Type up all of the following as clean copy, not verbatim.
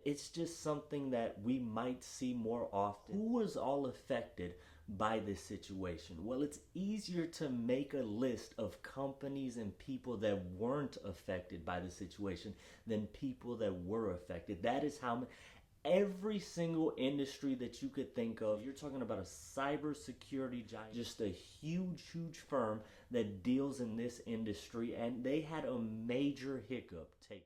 it's just something that we might see more often. Who was all affected by this situation? Well, it's easier to make a list of companies and people that weren't affected by the situation than people that were affected. That is how every single industry that you could think of. You're talking about a cybersecurity giant, just a huge firm that deals in this industry, and they had a major hiccup take.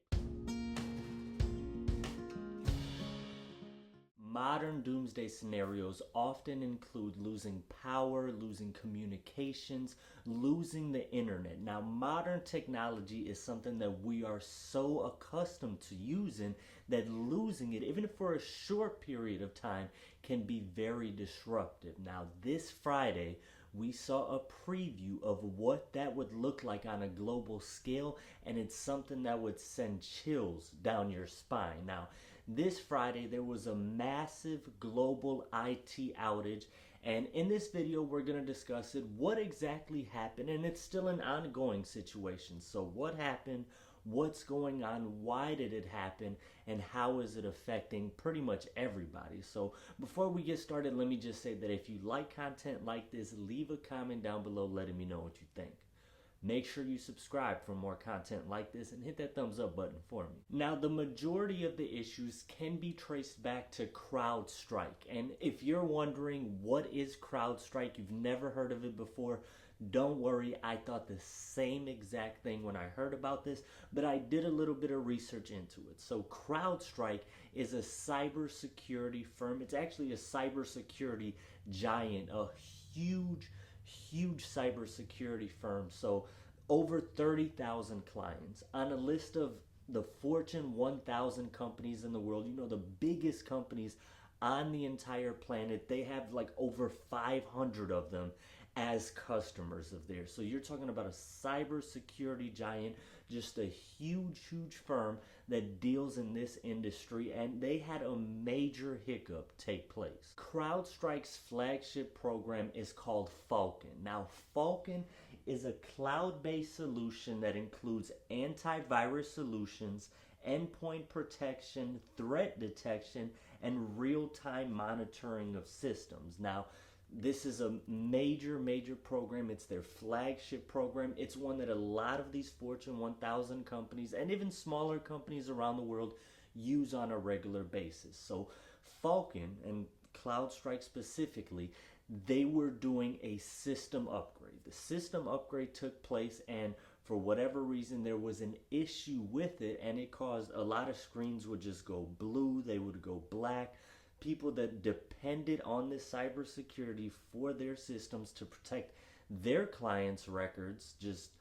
Modern doomsday scenarios often include losing power, losing communications, losing the internet. Now, modern technology is something that we are so accustomed to using that losing it, even for a short period of time, can be very disruptive. Now, this Friday, we saw a preview of what that would look like on a global scale, and it's something that would send chills down your spine. Now, this Friday, there was a massive global IT outage, and in this video, we're going to discuss it, what exactly happened, and it's still an ongoing situation. So what happened, what's going on, why did it happen, and how is it affecting pretty much everybody? So before we get started, let me just say that if you like content like this, leave a comment down below letting me know what you think. Make sure you subscribe for more content like this and hit that thumbs up button for me. Now, the majority of the issues can be traced back to CrowdStrike. And if you're wondering what is CrowdStrike, you've never heard of it before, don't worry. I thought the same exact thing when I heard about this, but I did a little bit of research into it. So CrowdStrike is a cybersecurity firm. It's actually a cybersecurity giant, a huge cybersecurity firm. So over 30,000 clients on a list of the Fortune 1000 companies in the world. You know, the biggest companies on the entire planet. They have like over 500 of them as customers of theirs. So you're talking about a cybersecurity giant, just a huge firm that deals in this industry, and they had a major hiccup take place. CrowdStrike's flagship program is called Falcon. Now, Falcon is a cloud-based solution that includes antivirus solutions, endpoint protection, threat detection, and real-time monitoring of systems. Now, this is a major program. It's their flagship program. It's one that a lot of these Fortune 1000 companies and even smaller companies around the world use on a regular basis. So Falcon and CrowdStrike specifically, they were doing a system upgrade. The system upgrade took place, and for whatever reason, there was an issue with it, and it caused a lot of screens would just go blue, they would go black. People that depended on this cybersecurity for their systems to protect their clients' records just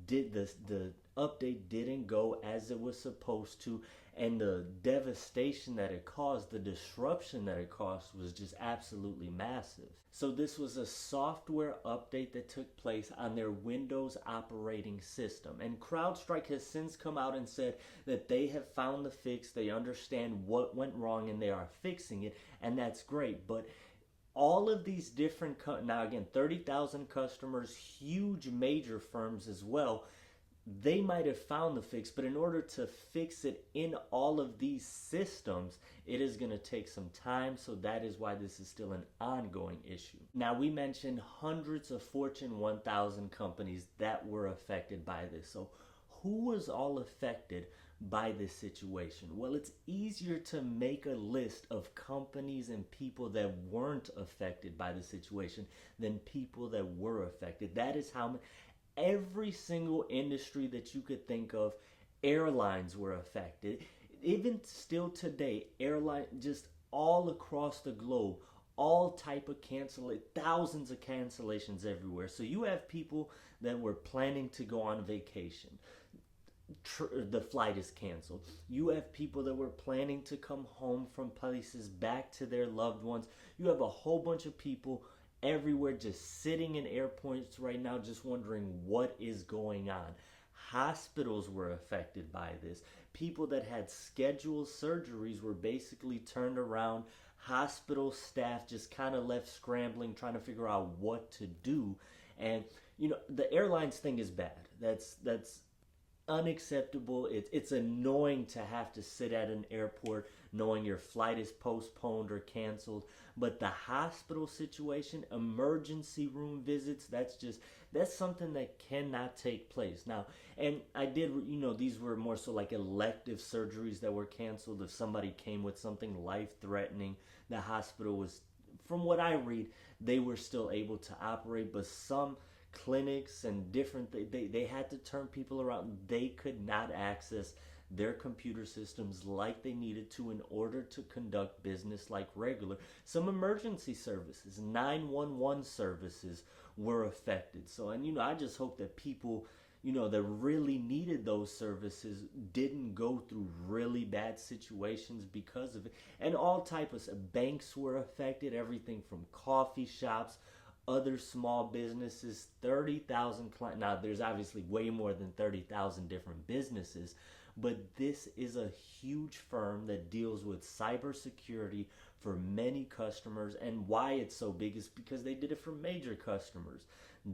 did this. The update didn't go as it was supposed to, and the devastation that it caused, the disruption that it caused, was just absolutely massive. So this was a software update that took place on their Windows operating system, and CrowdStrike has since come out and said that they have found the fix, they understand what went wrong, and they are fixing it, and that's great. But all of these different, now again, 30,000 customers, huge major firms as well, they might have found the fix, but in order to fix it in all of these systems, it is going to take some time. So that is why this is still an ongoing issue. Now, we mentioned hundreds of Fortune 1000 companies that were affected by this. So who was all affected by this situation? Well, it's easier to make a list of companies and people that weren't affected by the situation than people that were affected. That is how every single industry that you could think of, airlines were affected. Even still today, airline just all across the globe, all type of thousands of cancellations everywhere. So you have people that were planning to go on vacation. The flight is canceled. You have people that were planning to come home from places back to their loved ones. You have a whole bunch of people everywhere just sitting in airports right now just wondering what is going on. Hospitals were affected by this. People that had scheduled surgeries were basically turned around. Hospital staff just kind of left scrambling, trying to figure out what to do. And, you know, the airlines thing is bad. That's unacceptable. It's annoying to have to sit at an airport knowing your flight is postponed or canceled. But the hospital situation, emergency room visits, that's something that cannot take place. Now, and I did, these were more so like elective surgeries that were canceled. If somebody came with something life-threatening, the hospital was, from what I read, they were still able to operate, but some clinics and different, they had to turn people around. They could not access their computer systems like they needed to in order to conduct business like regular. Some emergency services, 911 services were affected. So, and I just hope that people, that really needed those services didn't go through really bad situations because of it. And all types of banks were affected, everything from coffee shops, other small businesses, 30,000 clients. Now, there's obviously way more than 30,000 different businesses, but this is a huge firm that deals with cybersecurity for many customers. And why it's so big is because they did it for major customers.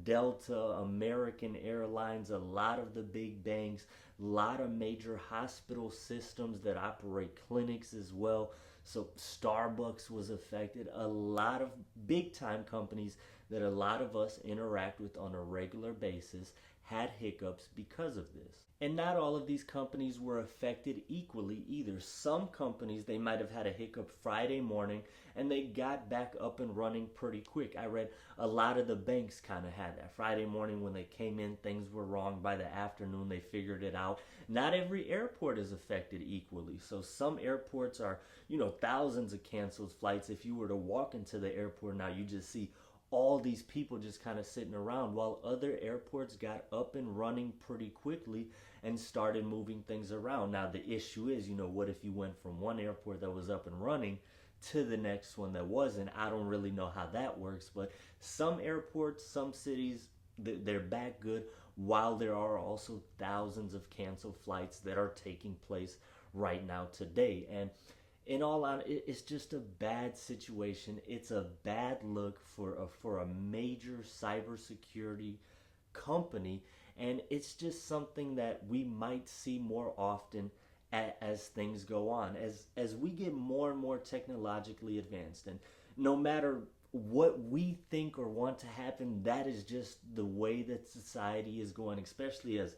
Delta, American Airlines, a lot of the big banks, a lot of major hospital systems that operate clinics as well. So Starbucks was affected. A lot of big time companies that a lot of us interact with on a regular basis had hiccups because of this. And not all of these companies were affected equally either. Some companies, they might have had a hiccup Friday morning and they got back up and running pretty quick. I read a lot of the banks kind of had that. Friday morning when they came in, things were wrong. By the afternoon, they figured it out. Not every airport is affected equally. So some airports are, thousands of canceled flights. If you were to walk into the airport now, you just see all these people just kind of sitting around, while other airports got up and running pretty quickly and started moving things around. Now the issue is, what if you went from one airport that was up and running to the next one that wasn't? I don't really know how that works, but some airports, some cities, they're back good, while there are also thousands of canceled flights that are taking place right now today. And in all honesty, it's just a bad situation. It's a bad look for a major cybersecurity company, and it's just something that we might see more often as things go on, as we get more and more technologically advanced. And no matter what we think or want to happen, that is just the way that society is going, especially as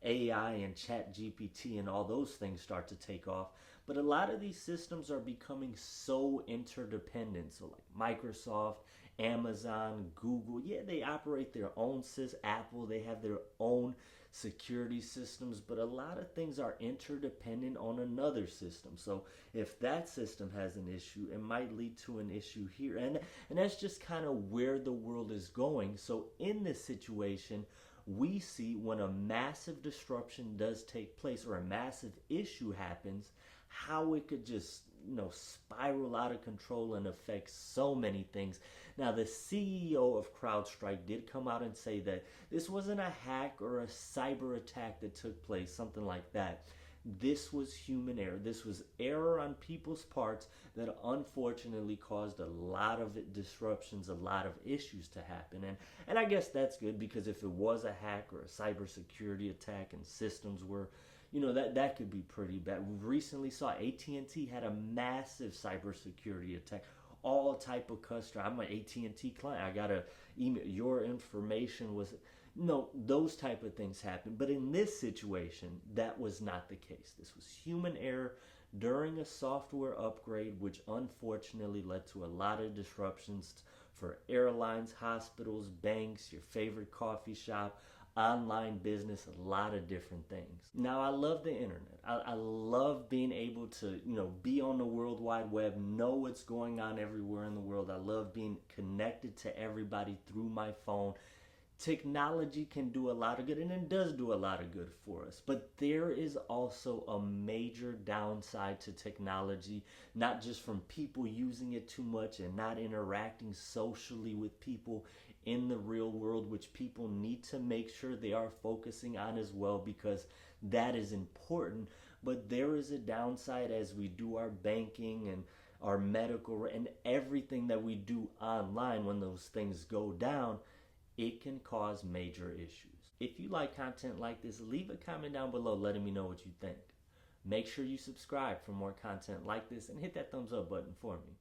AI and Chat GPT and all those things start to take off. But a lot of these systems are becoming so interdependent. So like Microsoft, Amazon, Google, they operate their own Apple, they have their own security systems, but a lot of things are interdependent on another system. So if that system has an issue, it might lead to an issue here. And that's just kind of where the world is going. So in this situation, we see when a massive disruption does take place or a massive issue happens, how it could just spiral out of control and affect so many things. Now the CEO of CrowdStrike did come out and say that this wasn't a hack or a cyber attack that took place, something like that. This was human error. This was error on people's parts that unfortunately caused a lot of disruptions, a lot of issues to happen. And I guess that's good, because if it was a hack or a cybersecurity attack and systems were, that could be pretty bad. We recently saw AT&T had a massive cybersecurity attack. All type of customer. I'm an AT&T client. I got a email. Your information was... No, those type of things happen. But in this situation, that was not the case. This was human error during a software upgrade, which unfortunately led to a lot of disruptions for airlines, hospitals, banks, your favorite coffee shop, online business, a lot of different things. Now, I love the internet. I love being able to, be on the World Wide Web, know what's going on everywhere in the world. I love being connected to everybody through my phone. Technology can do a lot of good, and it does do a lot of good for us. But there is also a major downside to technology, not just from people using it too much and not interacting socially with people in the real world, which people need to make sure they are focusing on as well, because that is important. But there is a downside as we do our banking and our medical and everything that we do online. When those things go down, it can cause major issues. If you like content like this, leave a comment down below letting me know what you think. Make sure you subscribe for more content like this and hit that thumbs up button for me.